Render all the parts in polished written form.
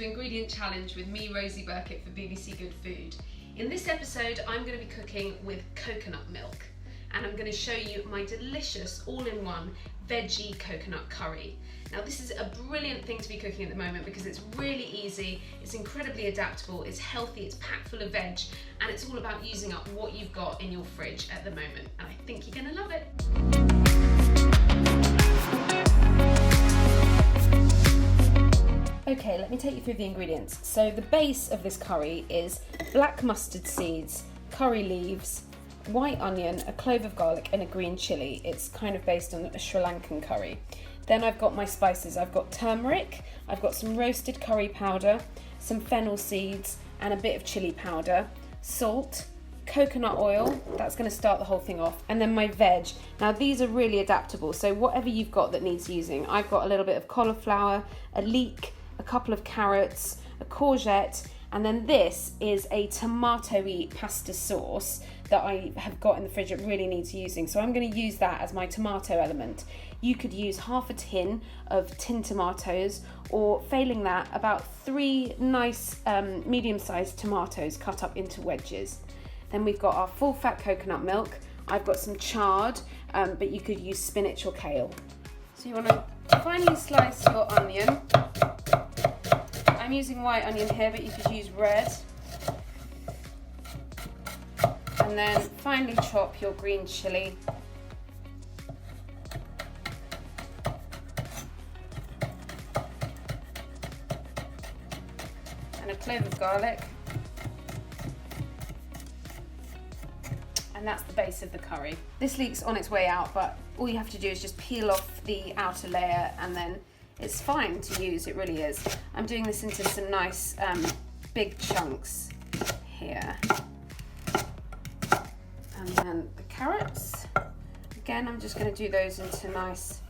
Ingredient Challenge with me, Rosie Birkett for BBC Good Food. In this episode, I'm going to be cooking with coconut milk, and I'm going to show you my delicious all-in-one veggie coconut curry. Now this is a brilliant thing to be cooking at the moment because it's really easy, it's incredibly adaptable, it's healthy, it's packed full of veg, and it's all about using up what you've got in your fridge at the moment, and I think you're going to love it. Okay, let me take you through the ingredients. So the base of this curry is black mustard seeds, curry leaves, white onion, a clove of garlic and a green chilli. It's kind of based on a Sri Lankan curry. Then I've got my spices. I've got turmeric, I've got some roasted curry powder, some fennel seeds and a bit of chili powder, salt, coconut oil, that's going to start the whole thing off, and then my veg. Now these are really adaptable, so whatever you've got that needs using. I've got a little bit of cauliflower, a leek, a couple of carrots, a courgette, and then this is a tomato-y pasta sauce that I have got in the fridge that really needs using. So I'm going to use that as my tomato element. You could use half a tin of tin tomatoes, or failing that, about 3 nice medium-sized tomatoes cut up into wedges. Then we've got our full-fat coconut milk. I've got some chard, but you could use spinach or kale. So you want to finely slice your onion. I'm using white onion here, but you could use red. And then finely chop your green chilli. And a clove of garlic. And that's the base of the curry. This leek's on its way out, but all you have to do is just peel off the outer layer and then it's fine to use, it really is. I'm doing this into some nice big chunks here. And then the carrots. Again, I'm just going to do those into nice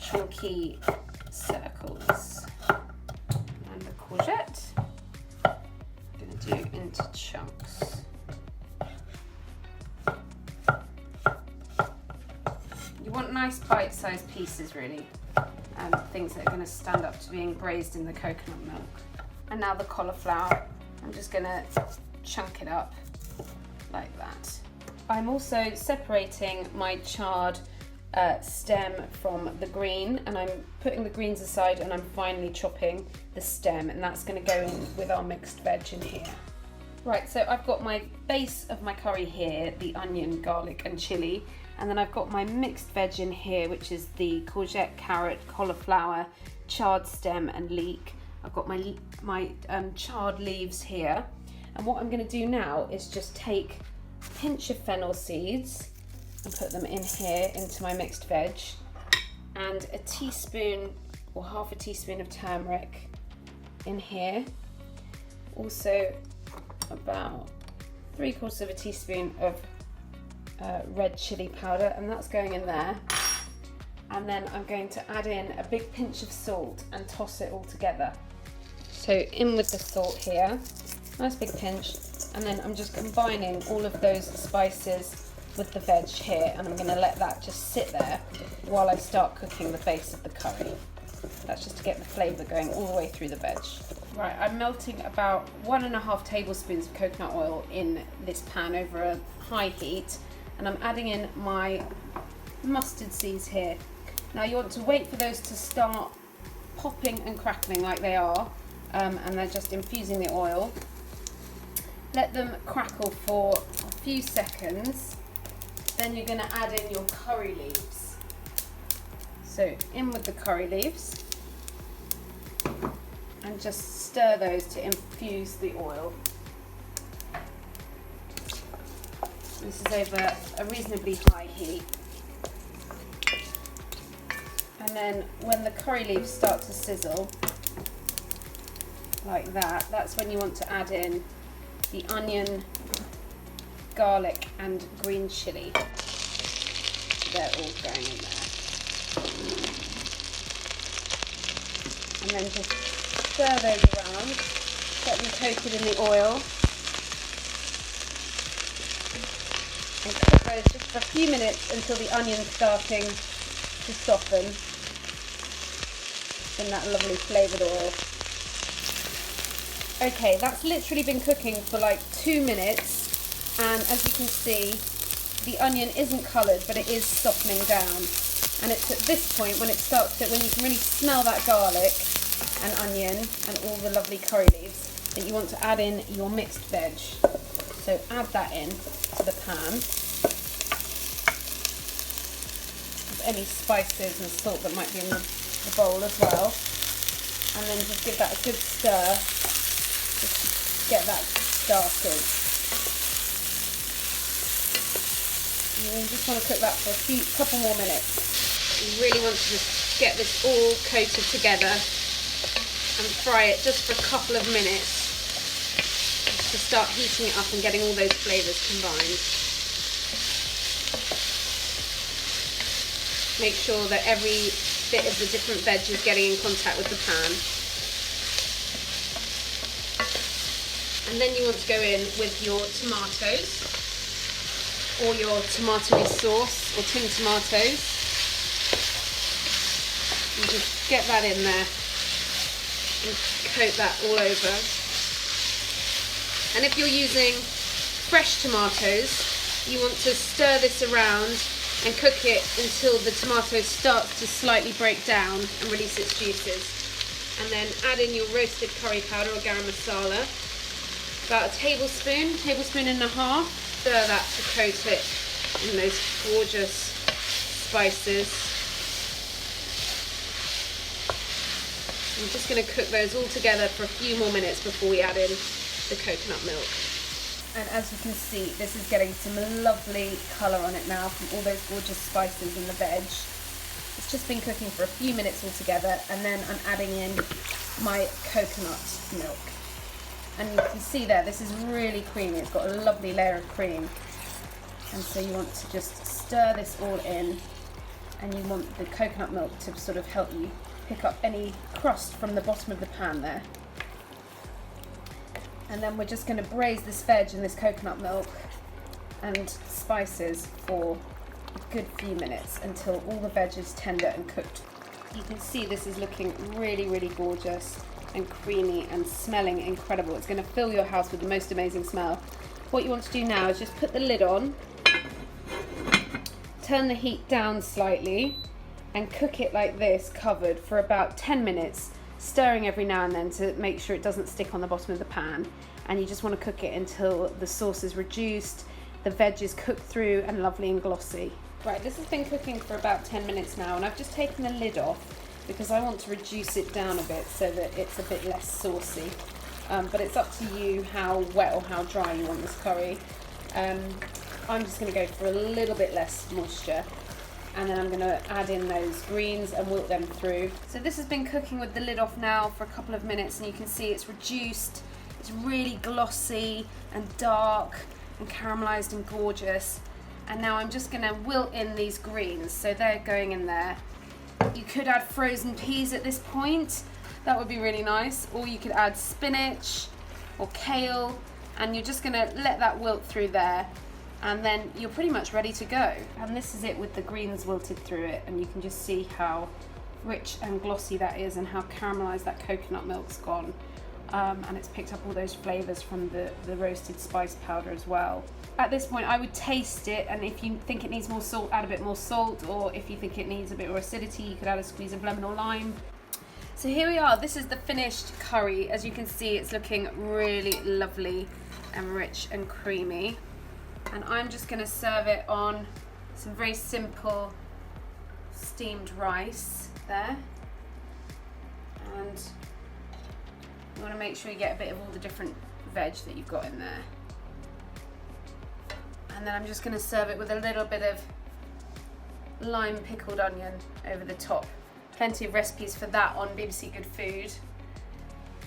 chunky circles. And the courgette, I'm going to do into chunks. You want nice bite-sized pieces really. Things that are going to stand up to being braised in the coconut milk. And now the cauliflower, I'm just going to chunk it up like that. I'm also separating my chard stem from the green, and I'm putting the greens aside and I'm finely chopping the stem, and that's going to go in with our mixed veg in here. Right, so I've got my base of my curry here, the onion, garlic and chilli. And then I've got my mixed veg in here, which is the courgette, carrot, cauliflower, chard stem and leek. I've got my chard leaves here. And what I'm going to do now is just take a pinch of fennel seeds and put them in here into my mixed veg. And a teaspoon or half a teaspoon of turmeric in here. Also about 3/4 of a teaspoon of red chili powder, and that's going in there. And then I'm going to add in a big pinch of salt and toss it all together. So in with the salt here, nice big pinch, and then I'm just combining all of those spices with the veg here, and I'm going to let that just sit there while I start cooking the base of the curry. That's just to get the flavour going all the way through the veg. Right, I'm melting about 1.5 tablespoons of coconut oil in this pan over a high heat. And I'm adding in my mustard seeds here. Now you want to wait for those to start popping and crackling like they are, and they're just infusing the oil. Let them crackle for a few seconds. Then you're going to add in your curry leaves. So in with the curry leaves, and just stir those to infuse the oil. This is over a reasonably high heat. And then when the curry leaves start to sizzle, like that, that's when you want to add in the onion, garlic and green chilli. They're all going in there. And then just stir those around, get them coated in the oil. And cook those just for a few minutes until the onion's starting to soften in that lovely flavoured oil. Okay, that's literally been cooking for like 2 minutes, and as you can see, the onion isn't coloured, but it is softening down. And it's at this point when it starts to, when you can really smell that garlic and onion and all the lovely curry leaves, that you want to add in your mixed veg. So add that in to the pan. With any spices and salt that might be in the bowl as well. And then just give that a good stir. Just get that started. And you just want to cook that for a couple more minutes. You really want to just get this all coated together and fry it just for a couple of minutes just to start heating it up and getting all those flavours combined. Make sure that every bit of the different veg is getting in contact with the pan. And then you want to go in with your tomatoes or your tomatoey sauce or tinned tomatoes. And just get that in there and coat that all over. And if you're using fresh tomatoes, you want to stir this around and cook it until the tomato starts to slightly break down and release its juices. And then add in your roasted curry powder or garam masala, about a tablespoon and a half. Stir that to coat it in those gorgeous spices. I'm just going to cook those all together for a few more minutes before we add in the coconut milk. And as you can see, this is getting some lovely colour on it now from all those gorgeous spices and the veg. It's just been cooking for a few minutes altogether, and then I'm adding in my coconut milk. And you can see there, this is really creamy. It's got a lovely layer of cream. And so you want to just stir this all in, and you want the coconut milk to sort of help you pick up any crust from the bottom of the pan there. And then we're just going to braise this veg in this coconut milk and spices for a good few minutes until all the veg is tender and cooked. You can see this is looking really, really gorgeous and creamy and smelling incredible. It's going to fill your house with the most amazing smell. What you want to do now is just put the lid on, turn the heat down slightly, and cook it like this, covered, for about 10 minutes, stirring every now and then to make sure it doesn't stick on the bottom of the pan. And you just want to cook it until the sauce is reduced, the veg is cooked through and lovely and glossy. Right, this has been cooking for about 10 minutes now, and I've just taken the lid off because I want to reduce it down a bit so that it's a bit less saucy. But it's up to you how wet or how dry you want this curry. I'm just going to go for a little bit less moisture, and then I'm going to add in those greens and wilt them through. So this has been cooking with the lid off now for a couple of minutes, and you can see it's reduced. It's really glossy and dark and caramelized and gorgeous. And now I'm just going to wilt in these greens, so they're going in there. You could add frozen peas at this point, that would be really nice, or you could add spinach or kale, and you're just going to let that wilt through there, and then you're pretty much ready to go. And this is it with the greens wilted through it, and you can just see how rich and glossy that is and how caramelized that coconut milk's gone. And it's picked up all those flavours from the roasted spice powder as well. At this point I would taste it, and if you think it needs more salt, add a bit more salt, or if you think it needs a bit more acidity, you could add a squeeze of lemon or lime. So here we are, this is the finished curry. As you can see, it's looking really lovely and rich and creamy. And I'm just going to serve it on some very simple steamed rice there. And you want to make sure you get a bit of all the different veg that you've got in there. And then I'm just going to serve it with a little bit of lime pickled onion over the top. Plenty of recipes for that on BBC Good Food.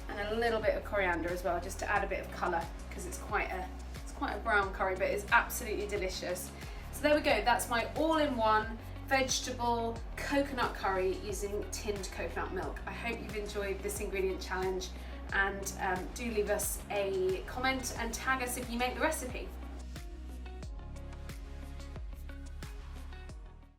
And a little bit of coriander as well, just to add a bit of colour, because it's quite a brown curry, but it's absolutely delicious. So there we go, that's my all-in-one vegetable coconut curry using tinned coconut milk. I hope you've enjoyed this ingredient challenge, and do leave us a comment and tag us if you make the recipe.